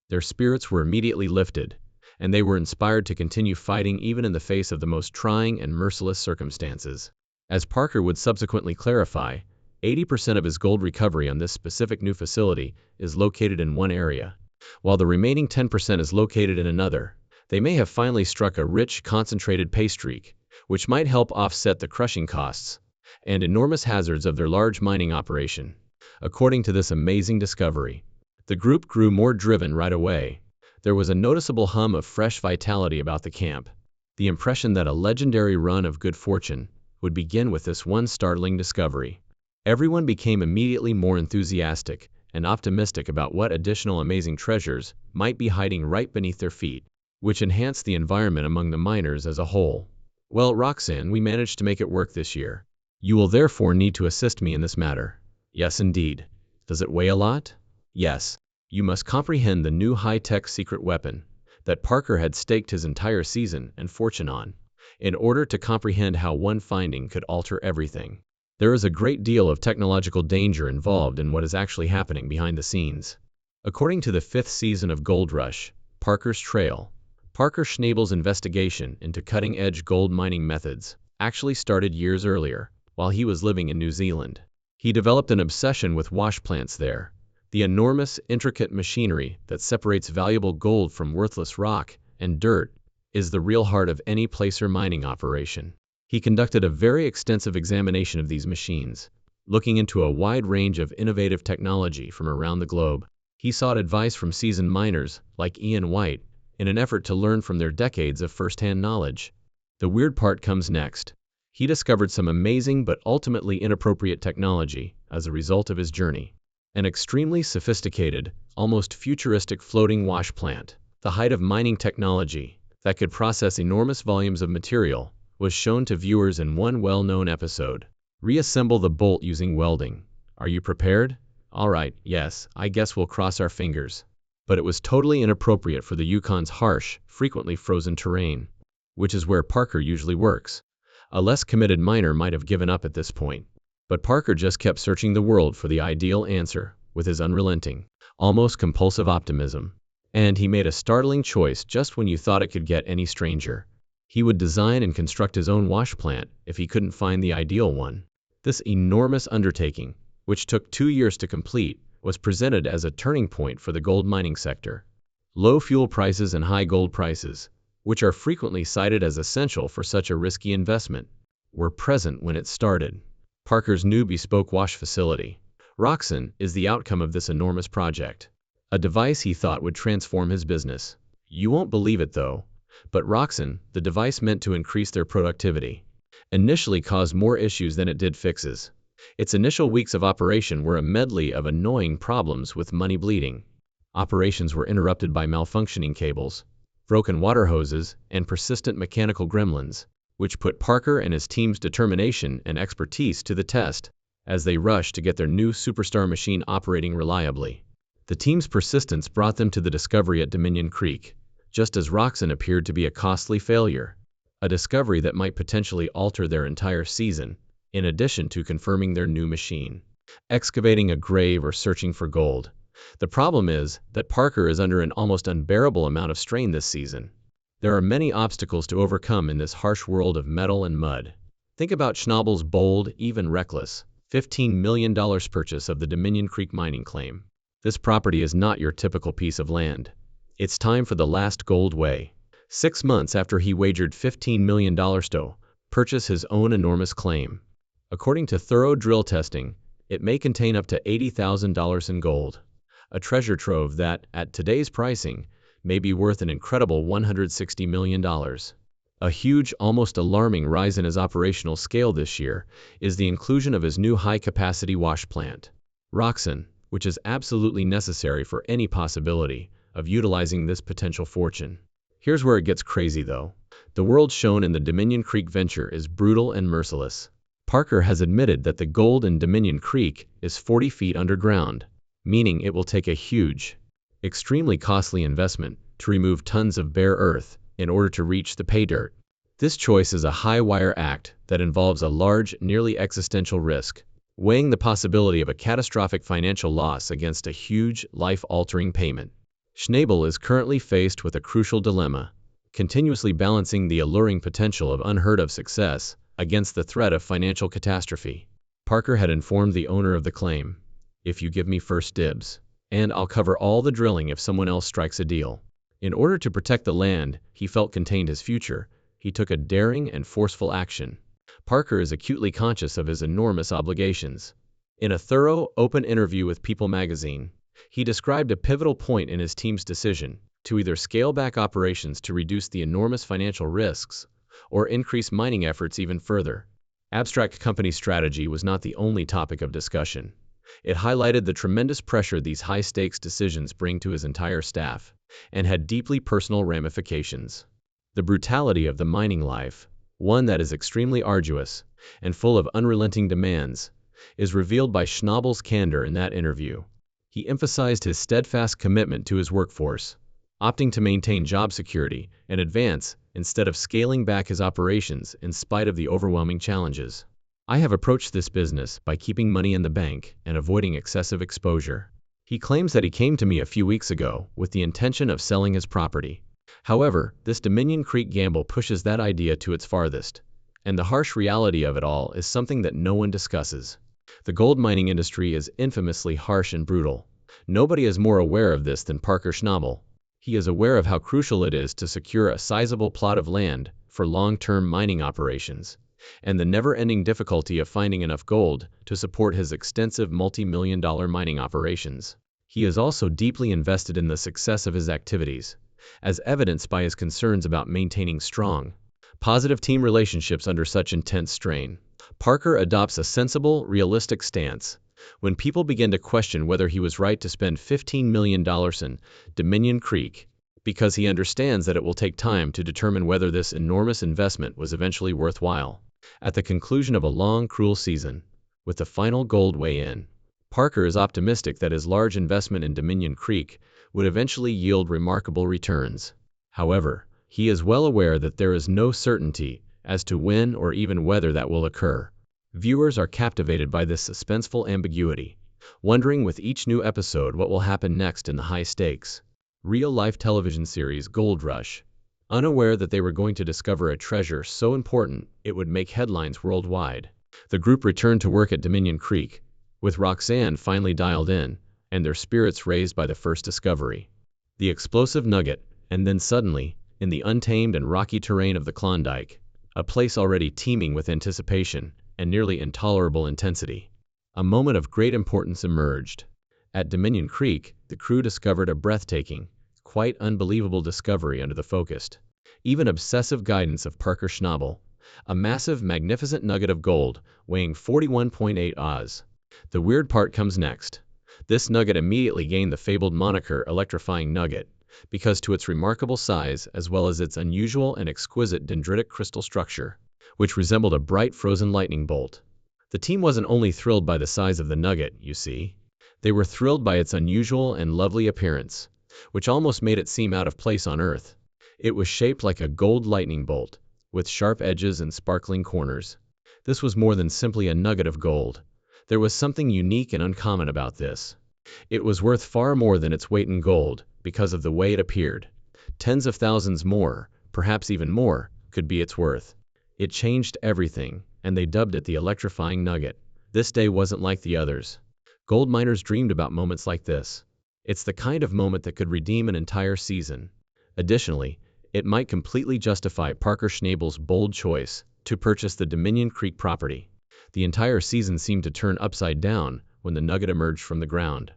Their spirits were immediately lifted, and they were inspired to continue fighting even in the face of the most trying and merciless circumstances. As Parker would subsequently clarify, 80% of his gold recovery on this specific new facility is located in one area, while the remaining 10% is located in another. They may have finally struck a rich, concentrated pay streak, which might help offset the crushing costs and enormous hazards of their large mining operation. According to this amazing discovery, the group grew more driven right away. There was a noticeable hum of fresh vitality about the camp, the impression that a legendary run of good fortune would begin with this one startling discovery. Everyone became immediately more enthusiastic and optimistic about what additional amazing treasures might be hiding right beneath their feet, which enhanced the environment among the miners as a whole. Well, Roxanne, we managed to make it work this year. You will therefore need to assist me in this matter. Yes, indeed. Does it weigh a lot? Yes. You must comprehend the new high-tech secret weapon that Parker had staked his entire season and fortune on, in order to comprehend how one finding could alter everything. There is a great deal of technological danger involved in what is actually happening behind the scenes. According to the 5th season of Gold Rush, Parker's Trail, Parker Schnabel's investigation into cutting-edge gold mining methods actually started years earlier, while he was living in New Zealand. He developed an obsession with wash plants there, the enormous, intricate machinery that separates valuable gold from worthless rock and dirt is the real heart of any placer mining operation. He conducted a very extensive examination of these machines, looking into a wide range of innovative technology from around the globe. He sought advice from seasoned miners like Ian White in an effort to learn from their decades of first-hand knowledge. The weird part comes next. He discovered some amazing but ultimately inappropriate technology as a result of his journey. An extremely sophisticated, almost futuristic floating wash plant, the height of mining technology, that could process enormous volumes of material, was shown to viewers in one well-known episode. Reassemble the bolt using welding. Are you prepared? All right, yes, I guess we'll cross our fingers. But it was totally inappropriate for the Yukon's harsh, frequently frozen terrain, which is where Parker usually works. A less committed miner might have given up at this point. But Parker just kept searching the world for the ideal answer with his unrelenting, almost compulsive optimism. And he made a startling choice just when you thought it could get any stranger. He would design and construct his own wash plant if he couldn't find the ideal one. This enormous undertaking, which took 2 years to complete, was presented as a turning point for the gold mining sector. Low fuel prices and high gold prices, which are frequently cited as essential for such a risky investment, were present when it started. Parker's new bespoke wash facility, Roxanne, is the outcome of this enormous project. A device he thought would transform his business. You won't believe it though, but Roxanne, the device meant to increase their productivity, initially caused more issues than it did fixes. Its initial weeks of operation were a medley of annoying problems with money bleeding. Operations were interrupted by malfunctioning cables, broken water hoses, and persistent mechanical gremlins, which put Parker and his team's determination and expertise to the test as they rushed to get their new superstar machine operating reliably. The team's persistence brought them to the discovery at Dominion Creek, just as Roxanne appeared to be a costly failure, a discovery that might potentially alter their entire season, in addition to confirming their new machine. Excavating a grave or searching for gold. The problem is that Parker is under an almost unbearable amount of strain this season. There are many obstacles to overcome in this harsh world of metal and mud. Think about Schnabel's bold, even reckless, $15 million purchase of the Dominion Creek mining claim. This property is not your typical piece of land. It's time for the last gold way. 6 months after he wagered $15 million to purchase his own enormous claim. According to thorough drill testing, it may contain up to $80,000 in gold. A treasure trove that, at today's pricing, may be worth an incredible $160 million. A huge, almost alarming rise in his operational scale this year is the inclusion of his new high-capacity wash plant, Roxanne, which is absolutely necessary for any possibility of utilizing this potential fortune. Here's where it gets crazy though. The world shown in the Dominion Creek venture is brutal and merciless. Parker has admitted that the gold in Dominion Creek is 40 feet underground, meaning it will take a huge, extremely costly investment to remove tons of bare earth in order to reach the pay dirt. This choice is a high-wire act that involves a large, nearly existential risk, weighing the possibility of a catastrophic financial loss against a huge, life-altering payment. Schnabel is currently faced with a crucial dilemma, continuously balancing the alluring potential of unheard-of success against the threat of financial catastrophe. Parker had informed the owner of the claim, "If you give me first dibs, and I'll cover all the drilling if someone else strikes a deal." In order to protect the land he felt contained his future, he took a daring and forceful action. Parker is acutely conscious of his enormous obligations. In a thorough, open interview with People magazine, he described a pivotal point in his team's decision to either scale back operations to reduce the enormous financial risks or increase mining efforts even further. Abstract company strategy was not the only topic of discussion. It highlighted the tremendous pressure these high-stakes decisions bring to his entire staff, and had deeply personal ramifications. The brutality of the mining life, one that is extremely arduous and full of unrelenting demands, is revealed by Schnabel's candor in that interview. He emphasized his steadfast commitment to his workforce, opting to maintain job security and advance instead of scaling back his operations in spite of the overwhelming challenges. "I have approached this business by keeping money in the bank and avoiding excessive exposure." He claims that he came to me a few weeks ago with the intention of selling his property. However, this Dominion Creek gamble pushes that idea to its farthest, and the harsh reality of it all is something that no one discusses. The gold mining industry is infamously harsh and brutal. Nobody is more aware of this than Parker Schnabel. He is aware of how crucial it is to secure a sizable plot of land for long-term mining operations, and the never-ending difficulty of finding enough gold to support his extensive multi-million-dollar mining operations. He is also deeply invested in the success of his activities, as evidenced by his concerns about maintaining strong, positive team relationships under such intense strain. Parker adopts a sensible, realistic stance. When people begin to question whether he was right to spend $15 million in Dominion Creek, because he understands that it will take time to determine whether this enormous investment was eventually worthwhile. At the conclusion of a long, cruel season, with the final gold weigh-in, Parker is optimistic that his large investment in Dominion Creek would eventually yield remarkable returns. However, he is well aware that there is no certainty as to when or even whether that will occur. Viewers are captivated by this suspenseful ambiguity, wondering with each new episode what will happen next in the high-stakes, real-life television series Gold Rush. Unaware that they were going to discover a treasure so important it would make headlines worldwide, the group returned to work at Dominion Creek, with Roxanne finally dialed in, and their spirits raised by the first discovery. The explosive nugget, and then suddenly, in the untamed and rocky terrain of the Klondike, a place already teeming with anticipation and nearly intolerable intensity, a moment of great importance emerged. At Dominion Creek, the crew discovered a breathtaking, quite unbelievable discovery under the focused, even obsessive guidance of Parker Schnabel, a massive, magnificent nugget of gold weighing 41.8 oz. The weird part comes next. This nugget immediately gained the fabled moniker Electrifying Nugget, because to its remarkable size as well as its unusual and exquisite dendritic crystal structure, which resembled a bright frozen lightning bolt. The team wasn't only thrilled by the size of the nugget, you see. They were thrilled by its unusual and lovely appearance, which almost made it seem out of place on Earth. It was shaped like a gold lightning bolt, with sharp edges and sparkling corners. This was more than simply a nugget of gold. There was something unique and uncommon about this. It was worth far more than its weight in gold, because of the way it appeared. Tens of thousands more, perhaps even more, could be its worth. It changed everything, and they dubbed it the Electrifying Nugget. This day wasn't like the others. Gold miners dreamed about moments like this. It's the kind of moment that could redeem an entire season. Additionally, it might completely justify Parker Schnabel's bold choice to purchase the Dominion Creek property. The entire season seemed to turn upside down when the nugget emerged from the ground.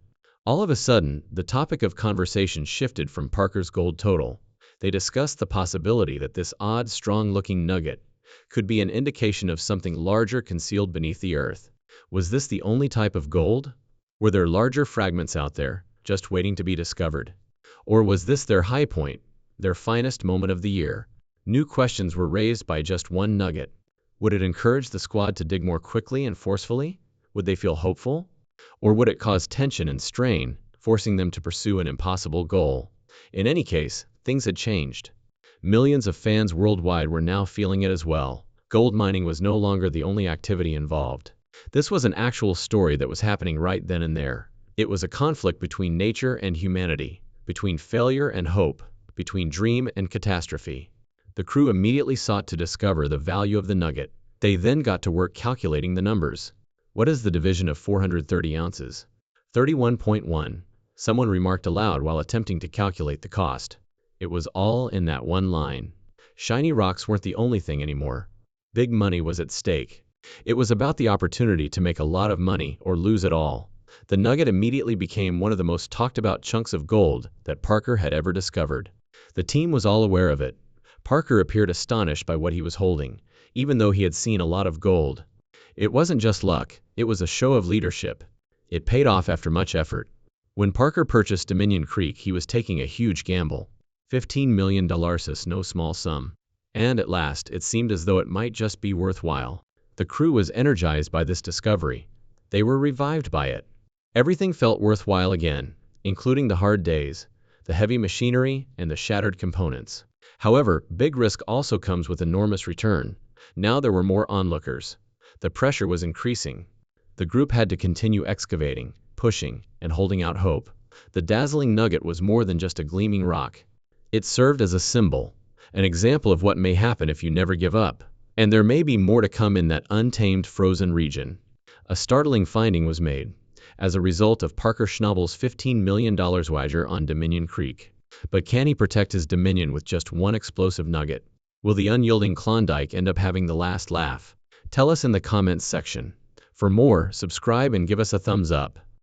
All of a sudden, the topic of conversation shifted from Parker's gold total. They discussed the possibility that this odd, strong-looking nugget could be an indication of something larger concealed beneath the earth. Was this the only type of gold? Were there larger fragments out there, just waiting to be discovered? Or was this their high point, their finest moment of the year? New questions were raised by just one nugget. Would it encourage the squad to dig more quickly and forcefully? Would they feel hopeful? Or would it cause tension and strain, forcing them to pursue an impossible goal? In any case, things had changed. Millions of fans worldwide were now feeling it as well. Gold mining was no longer the only activity involved. This was an actual story that was happening right then and there. It was a conflict between nature and humanity, between failure and hope, between dream and catastrophe. The crew immediately sought to discover the value of the nugget. They then got to work calculating the numbers. What is the division of 430 ounces? 31.1. Someone remarked aloud while attempting to calculate the cost. It was all in that one line. Shiny rocks weren't the only thing anymore. Big money was at stake. It was about the opportunity to make a lot of money or lose it all. The nugget immediately became one of the most talked about chunks of gold that Parker had ever discovered. The team was all aware of it. Parker appeared astonished by what he was holding, even though he had seen a lot of gold. It wasn't just luck, it was a show of leadership. It paid off after much effort. When Parker purchased Dominion Creek, he was taking a huge gamble. $15 million is no small sum. And at last, it seemed as though it might just be worthwhile. The crew was energized by this discovery. They were revived by it. Everything felt worthwhile again, including the hard days, the heavy machinery, and the shattered components. However, big risk also comes with enormous return. Now there were more onlookers. The pressure was increasing. The group had to continue excavating, pushing, and holding out hope. The dazzling nugget was more than just a gleaming rock. It served as a symbol, an example of what may happen if you never give up. And there may be more to come in that untamed frozen region. A startling finding was made as a result of Parker Schnabel's $15 million wager on Dominion Creek. But can he protect his dominion with just one explosive nugget? Will the unyielding Klondike end up having the last laugh? Tell us in the comments section. For more, subscribe and give us a thumbs up.